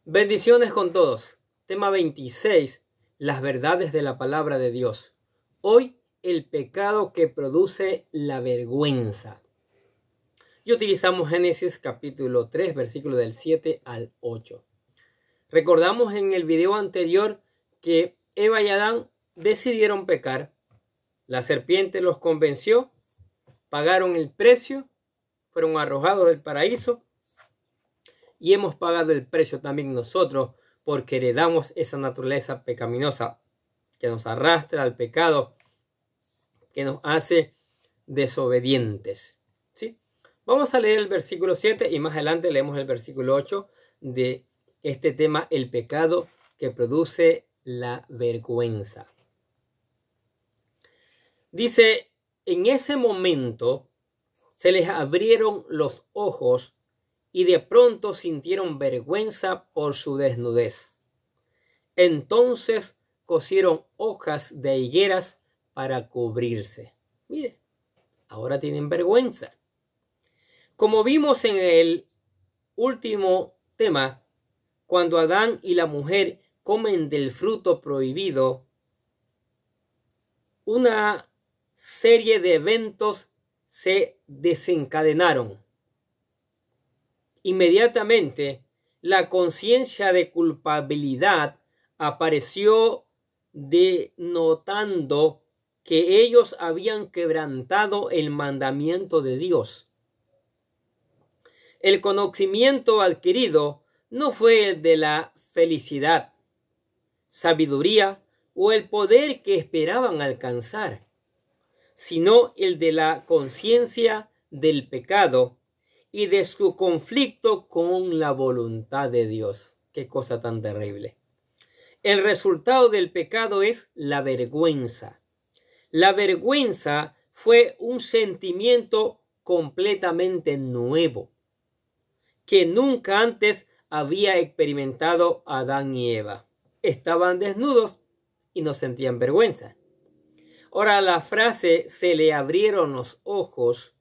Bendiciones con todos. Tema 26. Las verdades de la palabra de Dios. Hoy, el pecado que produce la vergüenza. Y utilizamos Génesis capítulo 3, versículo del 7 al 8. Recordamos en el video anterior que Eva y Adán decidieron pecar. La serpiente los convenció, pagaron el precio, fueron arrojados del paraíso. Y hemos pagado el precio también nosotros porque heredamos esa naturaleza pecaminosa que nos arrastra al pecado, que nos hace desobedientes. ¿Sí? Vamos a leer el versículo 7 y más adelante leemos el versículo 8 de este tema, el pecado que produce la vergüenza. Dice, en ese momento se les abrieron los ojos y de pronto sintieron vergüenza por su desnudez. Entonces cosieron hojas de higueras para cubrirse. Mire, ahora tienen vergüenza. Como vimos en el último tema, cuando Adán y la mujer comen del fruto prohibido, una serie de eventos se desencadenaron. Inmediatamente, la conciencia de culpabilidad apareció denotando que ellos habían quebrantado el mandamiento de Dios. El conocimiento adquirido no fue el de la felicidad, sabiduría o el poder que esperaban alcanzar, sino el de la conciencia del pecado y de su conflicto con la voluntad de Dios. Qué cosa tan terrible. El resultado del pecado es la vergüenza. La vergüenza fue un sentimiento completamente nuevo que nunca antes había experimentado Adán y Eva. Estaban desnudos y no sentían vergüenza. Ahora la frase se le abrieron los ojos,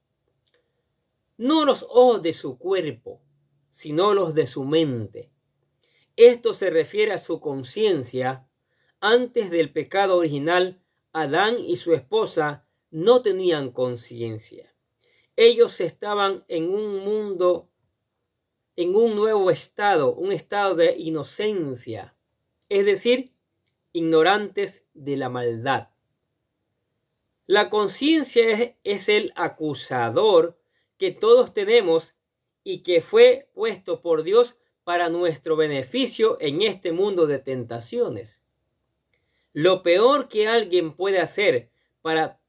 no los ojos de su cuerpo, sino los de su mente. Esto se refiere a su conciencia. Antes del pecado original, Adán y su esposa no tenían conciencia. Ellos estaban en un mundo, en un nuevo estado, un estado de inocencia, es decir, ignorantes de la maldad. La conciencia es el acusador que todos tenemos y que fue puesto por Dios para nuestro beneficio en este mundo de tentaciones. Lo peor que alguien puede hacer para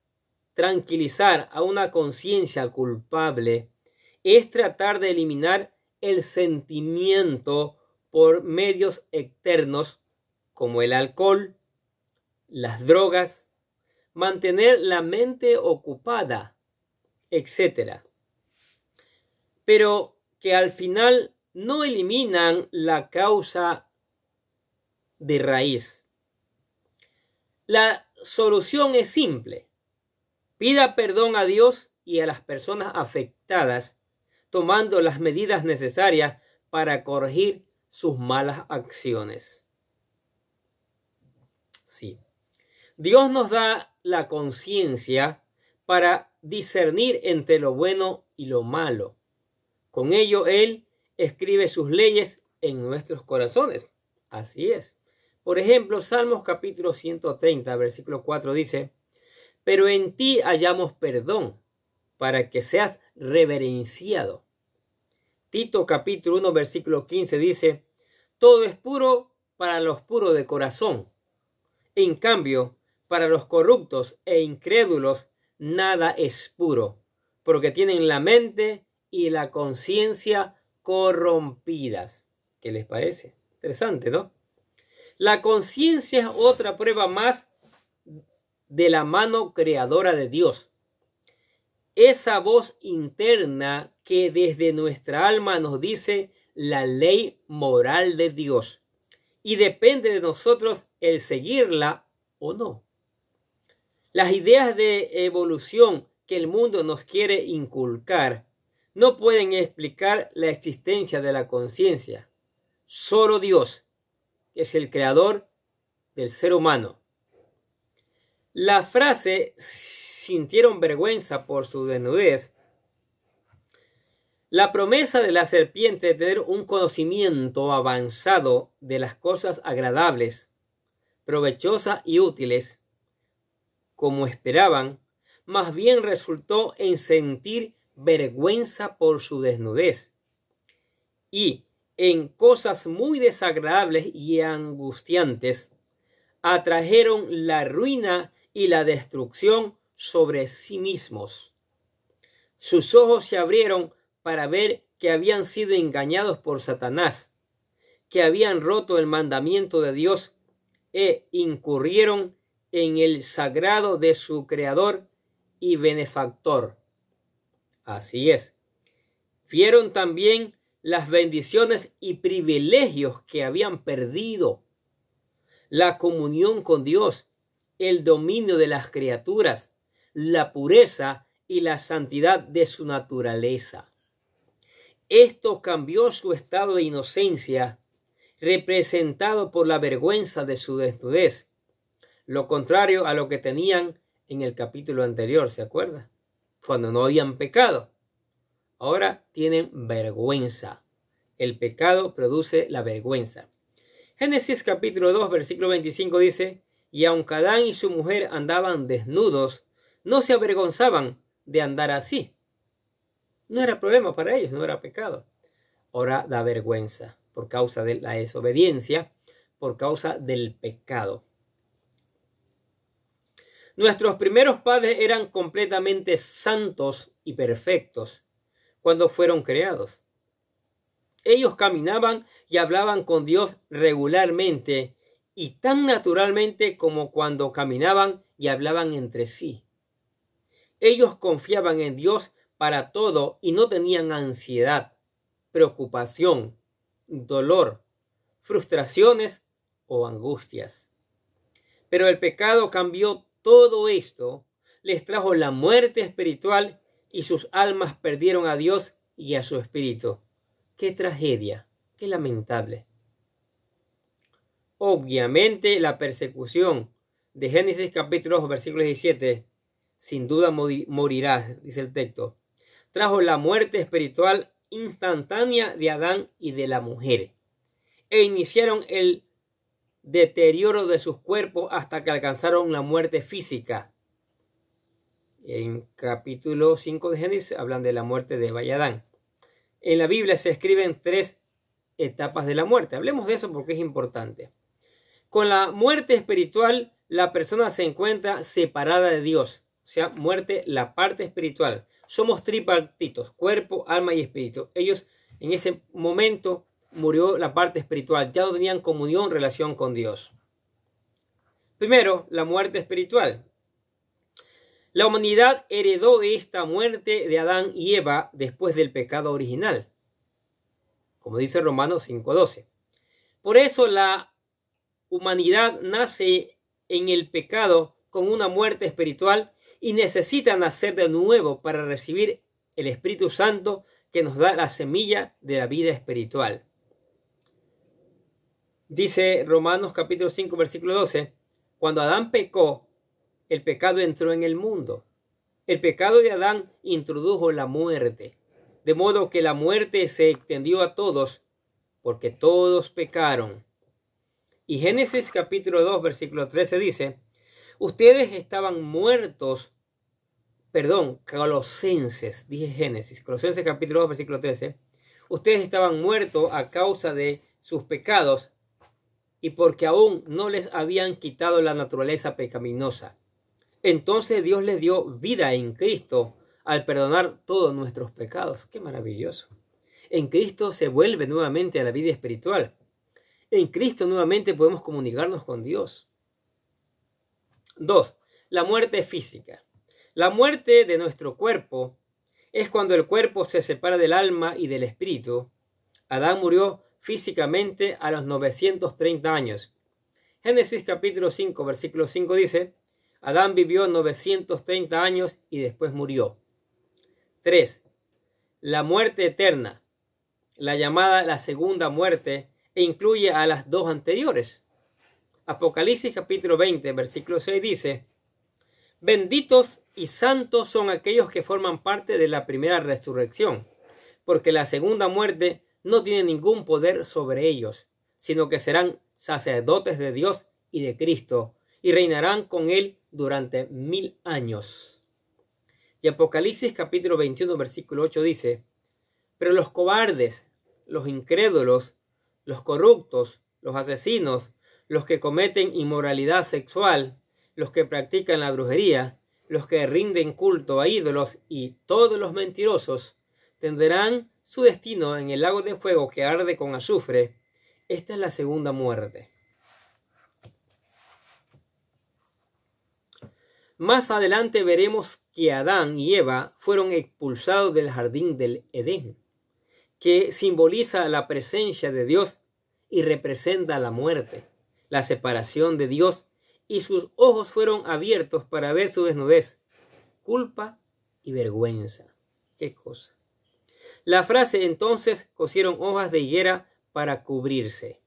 tranquilizar a una conciencia culpable es tratar de eliminar el sentimiento por medios externos como el alcohol, las drogas, mantener la mente ocupada, etc. Pero que al final no eliminan la causa de raíz. La solución es simple. Pida perdón a Dios y a las personas afectadas, tomando las medidas necesarias para corregir sus malas acciones. Sí. Dios nos da la conciencia para discernir entre lo bueno y lo malo. Con ello, Él escribe sus leyes en nuestros corazones. Así es. Por ejemplo, Salmos capítulo 130, versículo 4 dice, pero en ti hallamos perdón, para que seas reverenciado. Tito capítulo 1, versículo 15 dice, todo es puro para los puros de corazón. En cambio, para los corruptos e incrédulos, nada es puro, porque tienen la mente y la conciencia corrompidas. ¿Qué les parece? Interesante, ¿no? La conciencia es otra prueba más de la mano creadora de Dios. Esa voz interna que desde nuestra alma nos dice la ley moral de Dios. Y depende de nosotros el seguirla o no. Las ideas de evolución que el mundo nos quiere inculcar no pueden explicar la existencia de la conciencia. Solo Dios es el creador del ser humano. La frase sintieron vergüenza por su desnudez. La promesa de la serpiente de tener un conocimiento avanzado de las cosas agradables, provechosas y útiles, como esperaban, más bien resultó en sentir vergüenza por su desnudez y en cosas muy desagradables y angustiantes atrajeron la ruina y la destrucción sobre sí mismos. Sus ojos se abrieron para ver que habían sido engañados por Satanás, que habían roto el mandamiento de Dios e incurrieron en el sagrado de su Creador y benefactor. Así es. Vieron también las bendiciones y privilegios que habían perdido, la comunión con Dios, el dominio de las criaturas, la pureza y la santidad de su naturaleza. Esto cambió su estado de inocencia, representado por la vergüenza de su desnudez, lo contrario a lo que tenían en el capítulo anterior, ¿se acuerda? Cuando no habían pecado. Ahora tienen vergüenza. El pecado produce la vergüenza. Génesis capítulo 2, versículo 25 dice: y aunque Adán y su mujer andaban desnudos, no se avergonzaban de andar así. No era problema para ellos, no era pecado. Ahora da vergüenza por causa de la desobediencia, por causa del pecado. Nuestros primeros padres eran completamente santos y perfectos cuando fueron creados. Ellos caminaban y hablaban con Dios regularmente y tan naturalmente como cuando caminaban y hablaban entre sí. Ellos confiaban en Dios para todo y no tenían ansiedad, preocupación, dolor, frustraciones o angustias. Pero el pecado cambió todo esto, les trajo la muerte espiritual y sus almas perdieron a Dios y a su espíritu. ¡Qué tragedia! ¡Qué lamentable! Obviamente la persecución de Génesis capítulo 2, versículo 17, sin duda morirás, dice el texto, trajo la muerte espiritual instantánea de Adán y de la mujer, e iniciaron el deterioro de sus cuerpos hasta que alcanzaron la muerte física. En capítulo 5 de Génesis hablan de la muerte de Eva y Adán. En la Biblia se escriben 3 etapas de la muerte. Hablemos de eso porque es importante. Con la muerte espiritual, la persona se encuentra separada de Dios. O sea, muerte, la parte espiritual. Somos tripartitos, cuerpo, alma y espíritu. Ellos en ese momento murió la parte espiritual. Ya no tenían comunión, relación con Dios. Primero, la muerte espiritual. La humanidad heredó esta muerte de Adán y Eva después del pecado original, como dice Romanos 5:12. Por eso la humanidad nace en el pecado con una muerte espiritual y necesita nacer de nuevo para recibir el Espíritu Santo que nos da la semilla de la vida espiritual. Dice Romanos capítulo 5 versículo 12, cuando Adán pecó, el pecado entró en el mundo. El pecado de Adán introdujo la muerte, de modo que la muerte se extendió a todos, porque todos pecaron. Y Génesis capítulo 2, versículo 13 dice, ustedes estaban muertos, Colosenses, dije Génesis, Colosenses capítulo 2, versículo 13, ustedes estaban muertos a causa de sus pecados y porque aún no les habían quitado la naturaleza pecaminosa. Entonces Dios les dio vida en Cristo al perdonar todos nuestros pecados. ¡Qué maravilloso! En Cristo se vuelve nuevamente a la vida espiritual. En Cristo nuevamente podemos comunicarnos con Dios. 2. La muerte física. La muerte de nuestro cuerpo es cuando el cuerpo se separa del alma y del espíritu. Adán murió físicamente a los 930 años. Génesis capítulo 5, versículo 5 dice, Adán vivió 930 años y después murió. 3. La muerte eterna, la llamada la segunda muerte, e incluye a las dos anteriores. Apocalipsis capítulo 20, versículo 6 dice: benditos y santos son aquellos que forman parte de la primera resurrección, porque la segunda muerte no tiene ningún poder sobre ellos, sino que serán sacerdotes de Dios y de Cristo, y reinarán con él durante 1000 años. Y Apocalipsis capítulo 21, versículo 8 dice: pero los cobardes, los incrédulos, los corruptos, los asesinos, los que cometen inmoralidad sexual, los que practican la brujería, los que rinden culto a ídolos y todos los mentirosos tendrán su destino en el lago de fuego que arde con azufre. Esta es la segunda muerte. Más adelante veremos que Adán y Eva fueron expulsados del jardín del Edén, que simboliza la presencia de Dios y representa la muerte, la separación de Dios, y sus ojos fueron abiertos para ver su desnudez, culpa y vergüenza. ¿Qué cosa? La frase entonces cosieron hojas de higuera para cubrirse.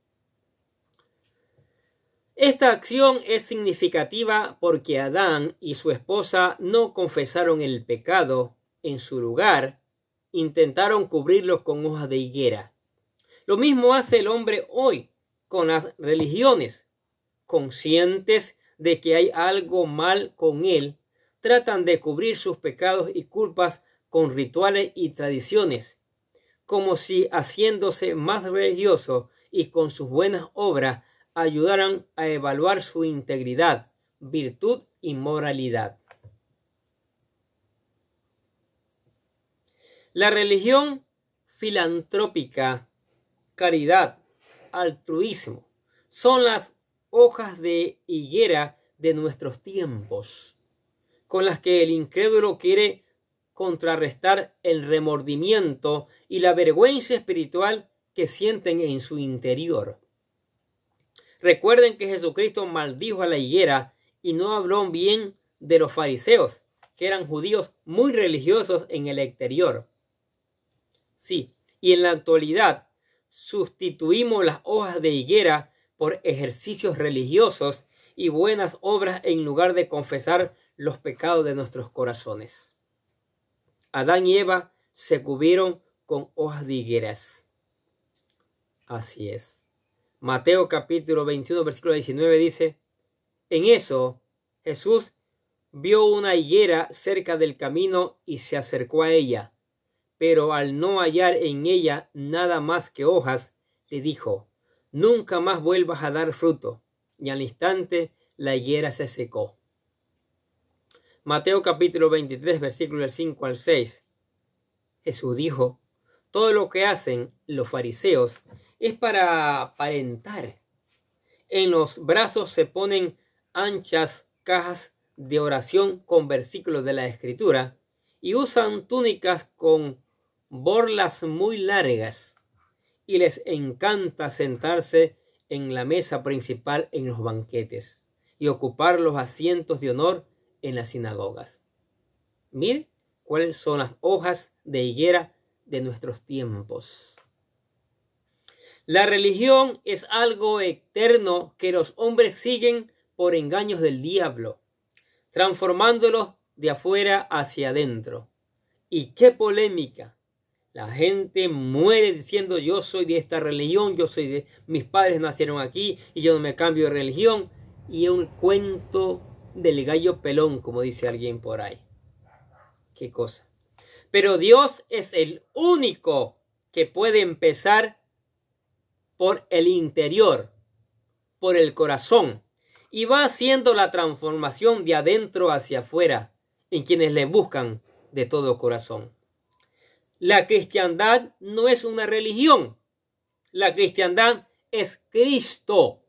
Esta acción es significativa porque Adán y su esposa no confesaron el pecado. En su lugar, intentaron cubrirlo con hojas de higuera. Lo mismo hace el hombre hoy con las religiones. Conscientes de que hay algo mal con él, tratan de cubrir sus pecados y culpas con rituales y tradiciones, como si haciéndose más religioso y con sus buenas obras ayudaran a evaluar su integridad, virtud y moralidad. La religión filantrópica, caridad, altruismo, son las hojas de higuera de nuestros tiempos, con las que el incrédulo quiere contrarrestar el remordimiento y la vergüenza espiritual que sienten en su interior. Recuerden que Jesucristo maldijo a la higuera y no habló bien de los fariseos, que eran judíos muy religiosos en el exterior. Sí, y en la actualidad sustituimos las hojas de higuera por ejercicios religiosos y buenas obras en lugar de confesar los pecados de nuestros corazones. Adán y Eva se cubrieron con hojas de higueras. Así es. Mateo capítulo 21, versículo 19 dice: en eso Jesús vio una higuera cerca del camino y se acercó a ella, pero al no hallar en ella nada más que hojas, le dijo: nunca más vuelvas a dar fruto. Y al instante la higuera se secó. Mateo capítulo 23, versículo del 5 al 6. Jesús dijo: todo lo que hacen los fariseos es para aparentar. En los brazos se ponen anchas cajas de oración con versículos de la Escritura y usan túnicas con borlas muy largas, y les encanta sentarse en la mesa principal en los banquetes y ocupar los asientos de honor en las sinagogas. Mire cuáles son las hojas de higuera de nuestros tiempos. La religión es algo externo que los hombres siguen por engaños del diablo, transformándolos de afuera hacia adentro. Y qué polémica. La gente muere diciendo: yo soy de esta religión, mis padres nacieron aquí y yo no me cambio de religión. Y es un cuento del gallo pelón, como dice alguien por ahí. Qué cosa. Pero Dios es el único que puede empezar por el interior, por el corazón, y va haciendo la transformación de adentro hacia afuera en quienes le buscan de todo corazón. La cristiandad no es una religión. La cristiandad es Cristo.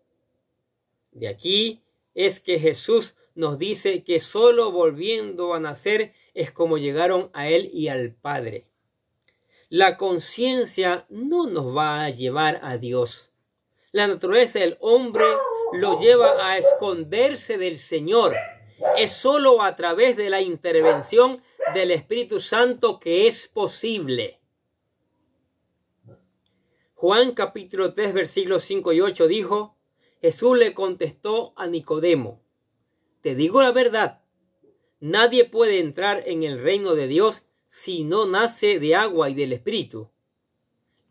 De aquí es que Jesús nos dice que solo volviendo a nacer es como llegaron a Él y al Padre. La conciencia no nos va a llevar a Dios. La naturaleza del hombre lo lleva a esconderse del Señor. Es solo a través de la intervención del Espíritu Santo que es posible. Juan capítulo 3 versículos 5 y 8 dijo: Jesús le contestó a Nicodemo: te digo la verdad, nadie puede entrar en el reino de Dios si no nace de agua y del Espíritu.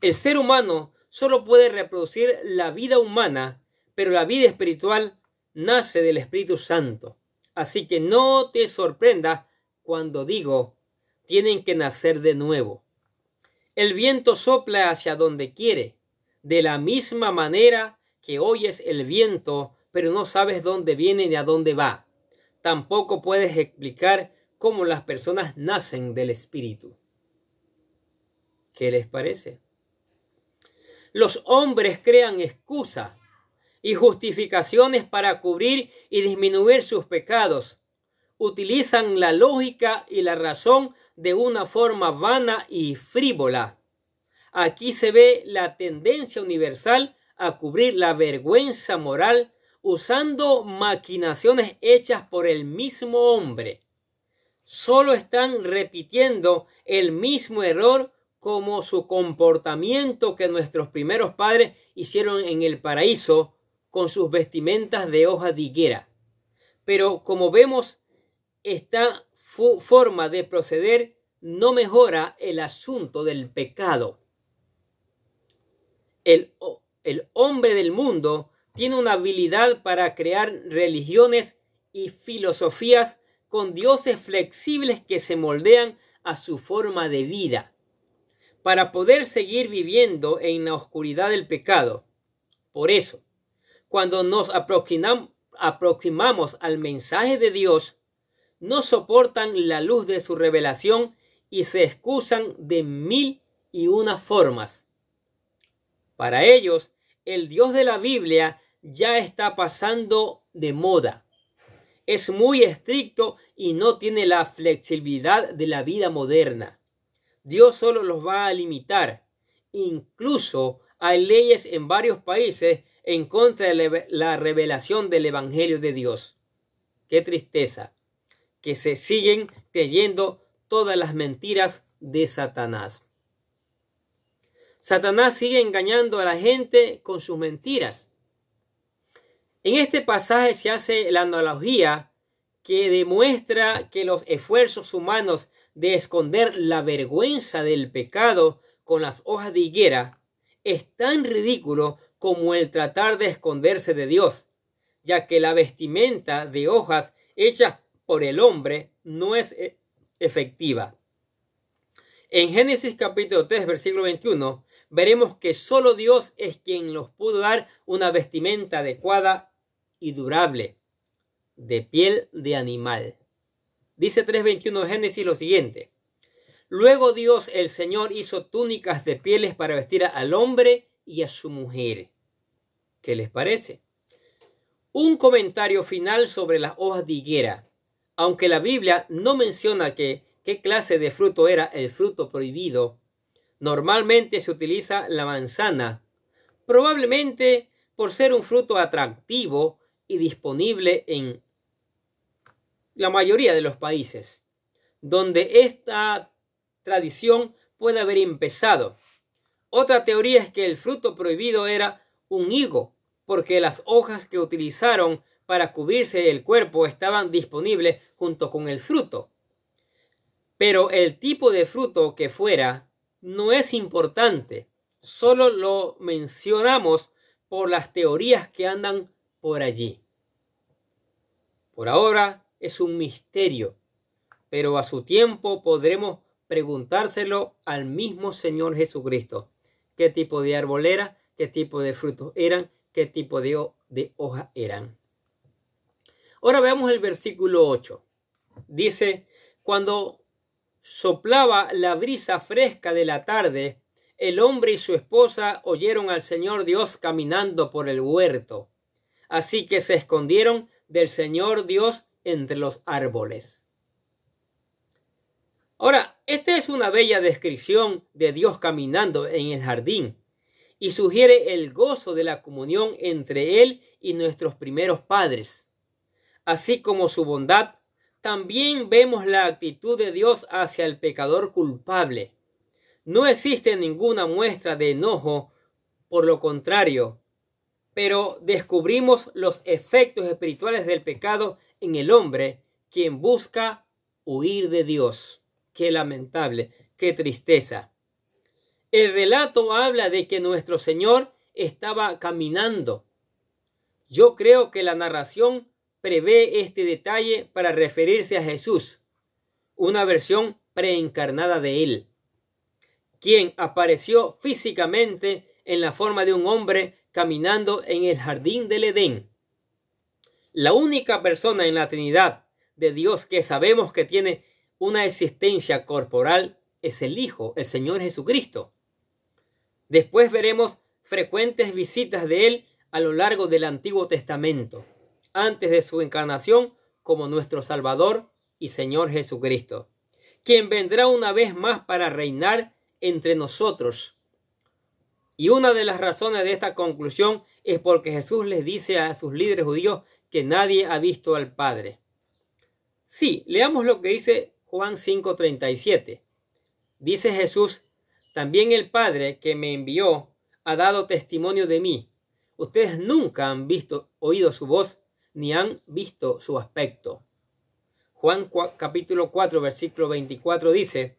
El ser humano solo puede reproducir la vida humana, pero la vida espiritual nace del Espíritu Santo. Así que no te sorprenda cuando digo, tienen que nacer de nuevo. El viento sopla hacia donde quiere, de la misma manera que oyes el viento, pero no sabes dónde viene ni a dónde va. Tampoco puedes explicar cómo las personas nacen del Espíritu. ¿Qué les parece? Los hombres crean excusas y justificaciones para cubrir y disminuir sus pecados. Utilizan la lógica y la razón de una forma vana y frívola. Aquí se ve la tendencia universal a cubrir la vergüenza moral usando maquinaciones hechas por el mismo hombre. Solo están repitiendo el mismo error como su comportamiento que nuestros primeros padres hicieron en el paraíso con sus vestimentas de hoja de higuera. Pero como vemos, esta forma de proceder no mejora el asunto del pecado. El hombre del mundo tiene una habilidad para crear religiones y filosofías con dioses flexibles que se moldean a su forma de vida, para poder seguir viviendo en la oscuridad del pecado. Por eso, cuando nos aproximamos al mensaje de Dios, no soportan la luz de su revelación y se excusan de 1001 formas. Para ellos, el Dios de la Biblia ya está pasando de moda. Es muy estricto y no tiene la flexibilidad de la vida moderna. Dios solo los va a limitar. Incluso hay leyes en varios países en contra de la revelación del Evangelio de Dios. Qué tristeza que se siguen creyendo todas las mentiras de Satanás. Satanás sigue engañando a la gente con sus mentiras. En este pasaje se hace la analogía que demuestra que los esfuerzos humanos de esconder la vergüenza del pecado con las hojas de higuera es tan ridículo como el tratar de esconderse de Dios, ya que la vestimenta de hojas hecha por el hombre no es efectiva. En Génesis capítulo 3, versículo 21, veremos que solo Dios es quien nos pudo dar una vestimenta adecuada y durable, de piel de animal. Dice 3:21 de Génesis lo siguiente: luego Dios el Señor hizo túnicas de pieles para vestir al hombre y a su mujer. ¿Qué les parece? Un comentario final sobre las hojas de higuera. Aunque la Biblia no menciona qué clase de fruto era el fruto prohibido, normalmente se utiliza la manzana, probablemente por ser un fruto atractivo y disponible en la mayoría de los países donde esta tradición puede haber empezado. Otra teoría es que el fruto prohibido era un higo, porque las hojas que utilizaron para cubrirse el cuerpo estaban disponibles junto con el fruto. Pero el tipo de fruto que fuera no es importante, solo lo mencionamos por las teorías que andan por allí. Por ahora es un misterio, pero a su tiempo podremos preguntárselo al mismo Señor Jesucristo. ¿Qué tipo de árbol era? ¿Qué tipo de frutos eran? ¿Qué tipo de hoja eran? Ahora veamos el versículo 8. Dice: cuando soplaba la brisa fresca de la tarde, el hombre y su esposa oyeron al Señor Dios caminando por el huerto. Así que se escondieron del Señor Dios entre los árboles. Ahora, esta es una bella descripción de Dios caminando en el jardín y sugiere el gozo de la comunión entre Él y nuestros primeros padres. Así como su bondad, también vemos la actitud de Dios hacia el pecador culpable. No existe ninguna muestra de enojo por lo contrario, pero descubrimos los efectos espirituales del pecado en el hombre, quien busca huir de Dios. Qué lamentable, qué tristeza. El relato habla de que nuestro Señor estaba caminando. Yo creo que la narración prevé este detalle para referirse a Jesús, una versión preencarnada de él, quien apareció físicamente en la forma de un hombre caminando en el jardín del Edén. La única persona en la Trinidad de Dios que sabemos que tiene una existencia corporal es el Hijo, el Señor Jesucristo. Después veremos frecuentes visitas de él a lo largo del Antiguo Testamento, antes de su encarnación como nuestro Salvador y Señor Jesucristo, quien vendrá una vez más para reinar entre nosotros. Y una de las razones de esta conclusión es porque Jesús les dice a sus líderes judíos que nadie ha visto al Padre. Sí, leamos lo que dice Juan 5:37. Dice Jesús: también el Padre que me envió ha dado testimonio de mí. Ustedes nunca han oído su voz, ni han visto su aspecto. Juan capítulo 4, versículo 24 dice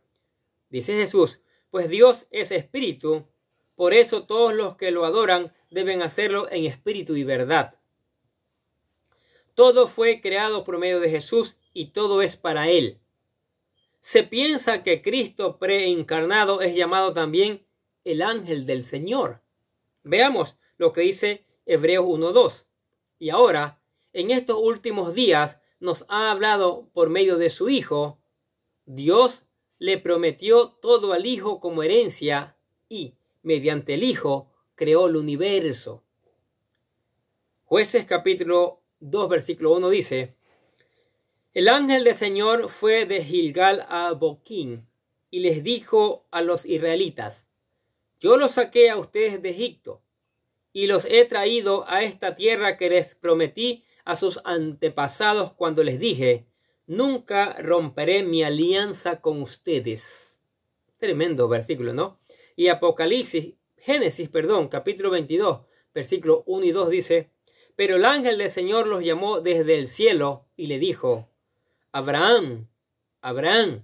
Jesús: pues Dios es espíritu, por eso todos los que lo adoran deben hacerlo en espíritu y verdad. Todo fue creado por medio de Jesús y todo es para él. Se piensa que Cristo preencarnado es llamado también el ángel del Señor. Veamos lo que dice Hebreos 1:2. Y ahora, en estos últimos días, nos ha hablado por medio de su Hijo. Dios le prometió todo al Hijo como herencia y, mediante el Hijo, creó el universo. Jueces capítulo 2, versículo 1 dice: el ángel del Señor fue de Gilgal a Boquín y les dijo a los israelitas: yo los saqué a ustedes de Egipto y los he traído a esta tierra que les prometí a sus antepasados cuando les dije: nunca romperé mi alianza con ustedes. Tremendo versículo, ¿no? Y Génesis, capítulo 22, versículo 1 y 2 dice: pero el ángel del Señor los llamó desde el cielo y le dijo: Abraham, Abraham.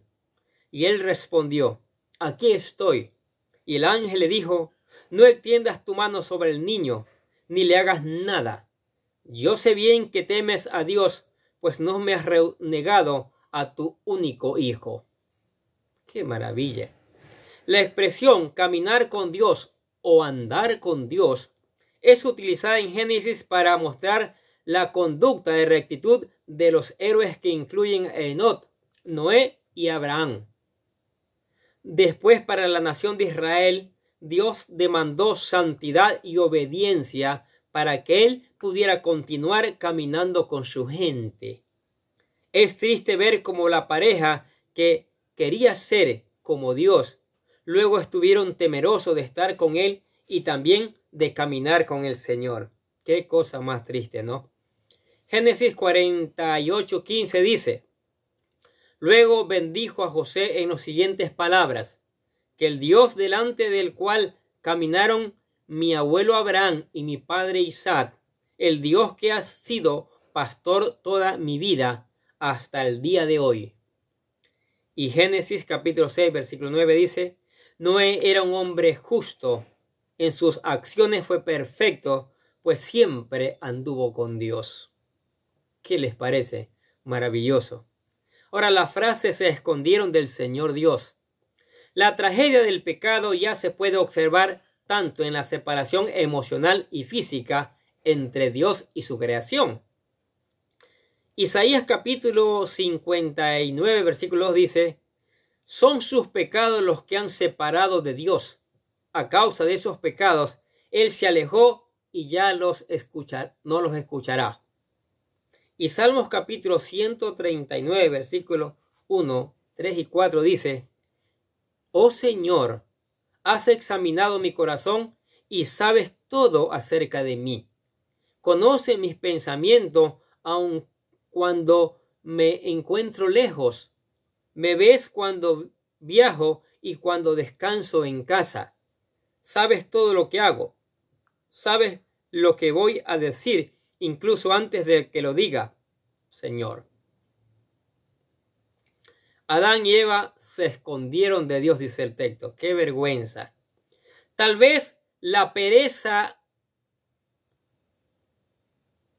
Y él respondió: aquí estoy. Y el ángel le dijo: no extiendas tu mano sobre el niño, ni le hagas nada. Yo sé bien que temes a Dios, pues no me has negado a tu único hijo. ¡Qué maravilla! La expresión caminar con Dios o andar con Dios es utilizada en Génesis para mostrar la conducta de rectitud de los héroes que incluyen a Enoc, Noé y Abraham. Después, para la nación de Israel, Dios demandó santidad y obediencia para que él pudiera continuar caminando con su gente. Es triste ver cómo la pareja que quería ser como Dios, luego estuvieron temerosos de estar con él y también de caminar con el Señor. Qué cosa más triste, ¿no? Génesis 48:15 dice: luego bendijo a José en las siguientes palabras: que el Dios delante del cual caminaron mi abuelo Abraham y mi padre Isaac, el Dios que ha sido pastor toda mi vida hasta el día de hoy. Y Génesis capítulo 6, versículo 9 dice: Noé era un hombre justo, en sus acciones fue perfecto, pues siempre anduvo con Dios. ¿Qué les parece? Maravilloso. Ahora, la frase se escondieron del Señor Dios. La tragedia del pecado ya se puede observar tanto en la separación emocional y física entre Dios y su creación. Isaías capítulo 59, versículo 2 dice: son sus pecados los que han separado de Dios. A causa de esos pecados, Él se alejó y ya no los escuchará. Y Salmos capítulo 139, versículos 1, 3 y 4 dice: oh Señor, has examinado mi corazón y sabes todo acerca de mí. Conoce mis pensamientos aun cuando me encuentro lejos. Me ves cuando viajo y cuando descanso en casa. Sabes todo lo que hago. sabes lo que voy a decir, incluso antes de que lo diga, Señor. Adán y Eva se escondieron de Dios, dice el texto. ¡Qué vergüenza! Tal vez la pereza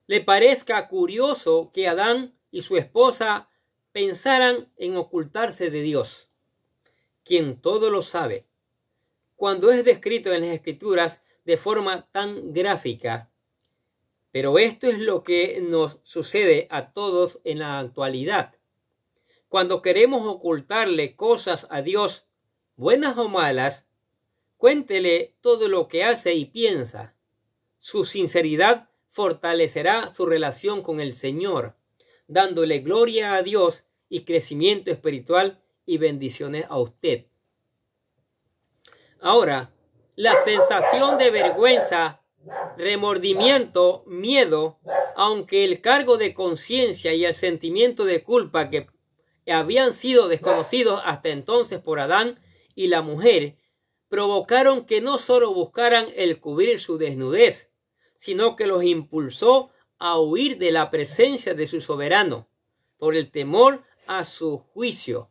le parezca curioso que Adán y su esposa pensaran en ocultarse de Dios, quien todo lo sabe, cuando es descrito en las Escrituras de forma tan gráfica. Pero esto es lo que nos sucede a todos en la actualidad. Cuando queremos ocultarle cosas a Dios, buenas o malas, cuéntele todo lo que hace y piensa. Su sinceridad fortalecerá su relación con el Señor, dándole gloria a Dios y crecimiento espiritual y bendiciones a usted. Ahora, la sensación de vergüenza, remordimiento, miedo, aunque el cargo de conciencia y el sentimiento de culpa que habían sido desconocidos hasta entonces por Adán y la mujer, provocaron que no solo buscaran el cubrir su desnudez, sino que los impulsó a huir de la presencia de su soberano, por el temor a su juicio,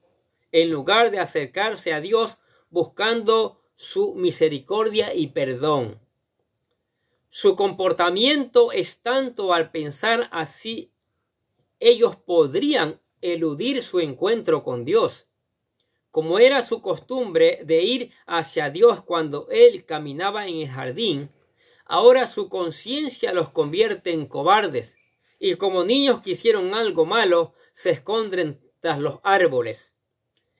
en lugar de acercarse a Dios buscando su misericordia y perdón. Su comportamiento es tanto al pensar así, ellos podrían eludir su encuentro con Dios, como era su costumbre de ir hacia Dios cuando él caminaba en el jardín. Ahora su conciencia los convierte en cobardes, y como niños que hicieron algo malo, se esconden tras los árboles.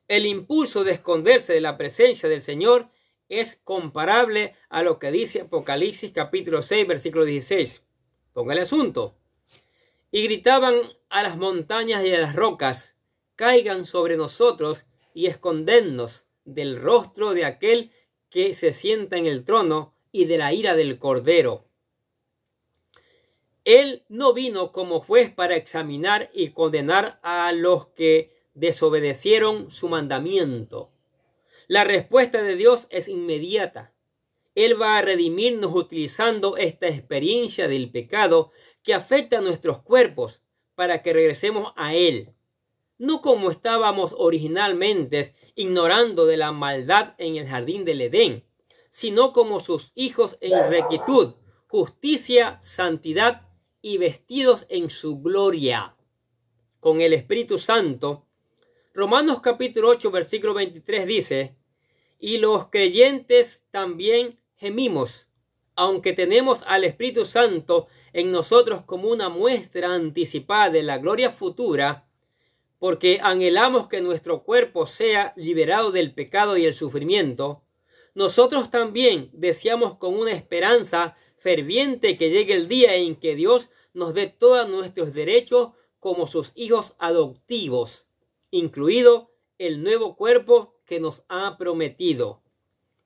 El impulso de esconderse de la presencia del Señor es comparable a lo que dice Apocalipsis capítulo 6, versículo 16. Ponga el asunto. Y gritaban a las montañas y a las rocas, caigan sobre nosotros y escondennos del rostro de aquel que se sienta en el trono y de la ira del Cordero. Él no vino como juez para examinar y condenar a los que desobedecieron su mandamiento. La respuesta de Dios es inmediata. Él va a redimirnos utilizando esta experiencia del pecado que afecta a nuestros cuerpos para que regresemos a Él. No como estábamos originalmente, ignorando de la maldad en el jardín del Edén, sino como sus hijos en rectitud, justicia, santidad y vestidos en su gloria, con el Espíritu Santo. Romanos capítulo 8, versículo 23 dice, y los creyentes también gemimos, aunque tenemos al Espíritu Santo en nosotros como una muestra anticipada de la gloria futura, porque anhelamos que nuestro cuerpo sea liberado del pecado y el sufrimiento. Nosotros también deseamos con una esperanza ferviente que llegue el día en que Dios nos dé todos nuestros derechos como sus hijos adoptivos, incluido el nuevo cuerpo que nos ha prometido.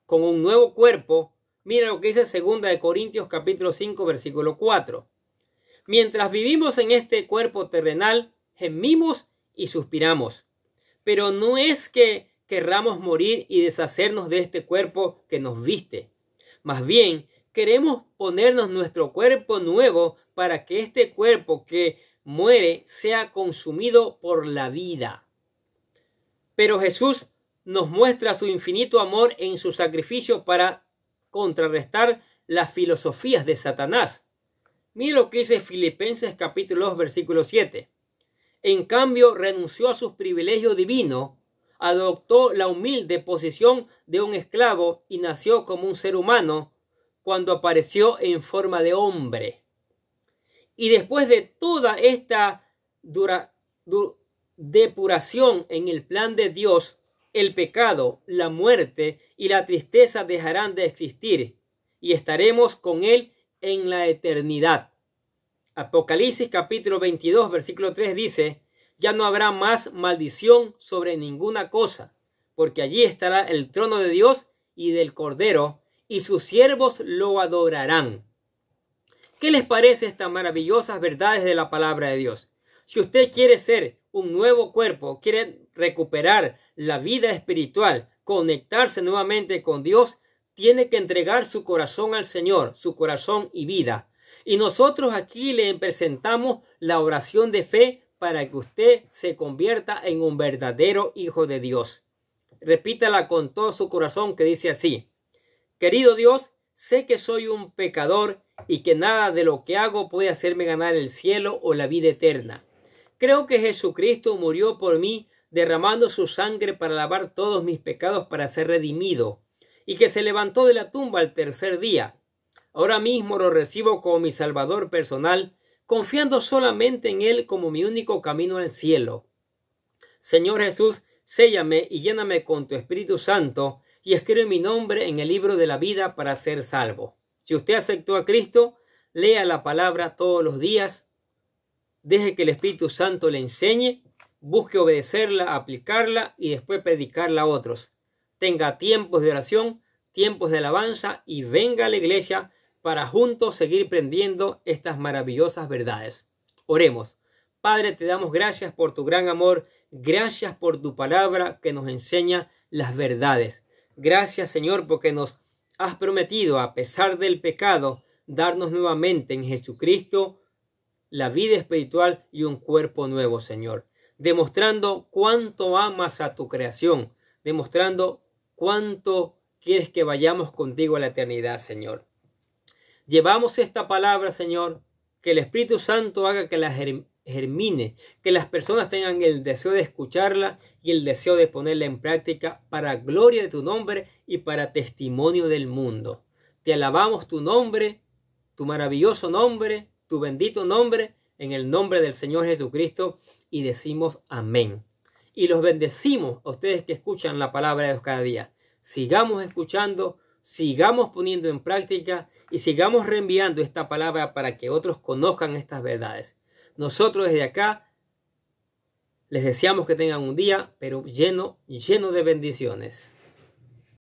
Con un nuevo cuerpo, mira lo que dice 2 Corintios capítulo 5 versículo 4. Mientras vivimos en este cuerpo terrenal, gemimos y suspiramos. Pero no es que querramos morir y deshacernos de este cuerpo que nos viste. Más bien, queremos ponernos nuestro cuerpo nuevo para que este cuerpo que muere sea consumido por la vida. Pero Jesús nos muestra su infinito amor en su sacrificio para contrarrestar las filosofías de Satanás. Mire lo que dice Filipenses capítulo 2 versículo 7. En cambio, renunció a sus privilegios divinos, adoptó la humilde posición de un esclavo y nació como un ser humano cuando apareció en forma de hombre. Y después de toda esta depuración en el plan de Dios, el pecado, la muerte y la tristeza dejarán de existir y estaremos con Él en la eternidad. Apocalipsis capítulo 22 versículo 3 dice, ya no habrá más maldición sobre ninguna cosa, porque allí estará el trono de Dios y del Cordero, y sus siervos lo adorarán. ¿Qué les parece estas maravillosas verdades de la palabra de Dios? Si usted quiere ser un nuevo cuerpo, quiere recuperar la vida espiritual, conectarse nuevamente con Dios, tiene que entregar su corazón al Señor, su corazón y vida. Y nosotros aquí le presentamos la oración de fe para que usted se convierta en un verdadero hijo de Dios. Repítala con todo su corazón, que dice así: querido Dios, sé que soy un pecador y que nada de lo que hago puede hacerme ganar el cielo o la vida eterna. Creo que Jesucristo murió por mí, derramando su sangre para lavar todos mis pecados para ser redimido, y que se levantó de la tumba al tercer día. Ahora mismo lo recibo como mi Salvador personal, confiando solamente en Él como mi único camino al cielo. Señor Jesús, séllame y lléname con tu Espíritu Santo y escribe mi nombre en el libro de la vida para ser salvo. Si usted aceptó a Cristo, lea la palabra todos los días, deje que el Espíritu Santo le enseñe, busque obedecerla, aplicarla y después predicarla a otros. Tenga tiempos de oración, tiempos de alabanza y venga a la iglesia para juntos seguir aprendiendo estas maravillosas verdades. Oremos. Padre, te damos gracias por tu gran amor, gracias por tu palabra que nos enseña las verdades. Gracias, Señor, porque nos has prometido, a pesar del pecado, darnos nuevamente en Jesucristo la vida espiritual y un cuerpo nuevo, Señor. Demostrando cuánto amas a tu creación, demostrando cuánto quieres que vayamos contigo a la eternidad, Señor. Llevamos esta palabra, Señor, que el Espíritu Santo haga que la germine, que las personas tengan el deseo de escucharla y el deseo de ponerla en práctica para gloria de tu nombre y para testimonio del mundo. Te alabamos tu nombre, tu maravilloso nombre, tu bendito nombre, en el nombre del Señor Jesucristo, y decimos amén. Y los bendecimos a ustedes que escuchan la palabra de Dios cada día. Sigamos escuchando, sigamos poniendo en práctica y sigamos reenviando esta palabra para que otros conozcan estas verdades. Nosotros desde acá les deseamos que tengan un día, pero lleno de bendiciones.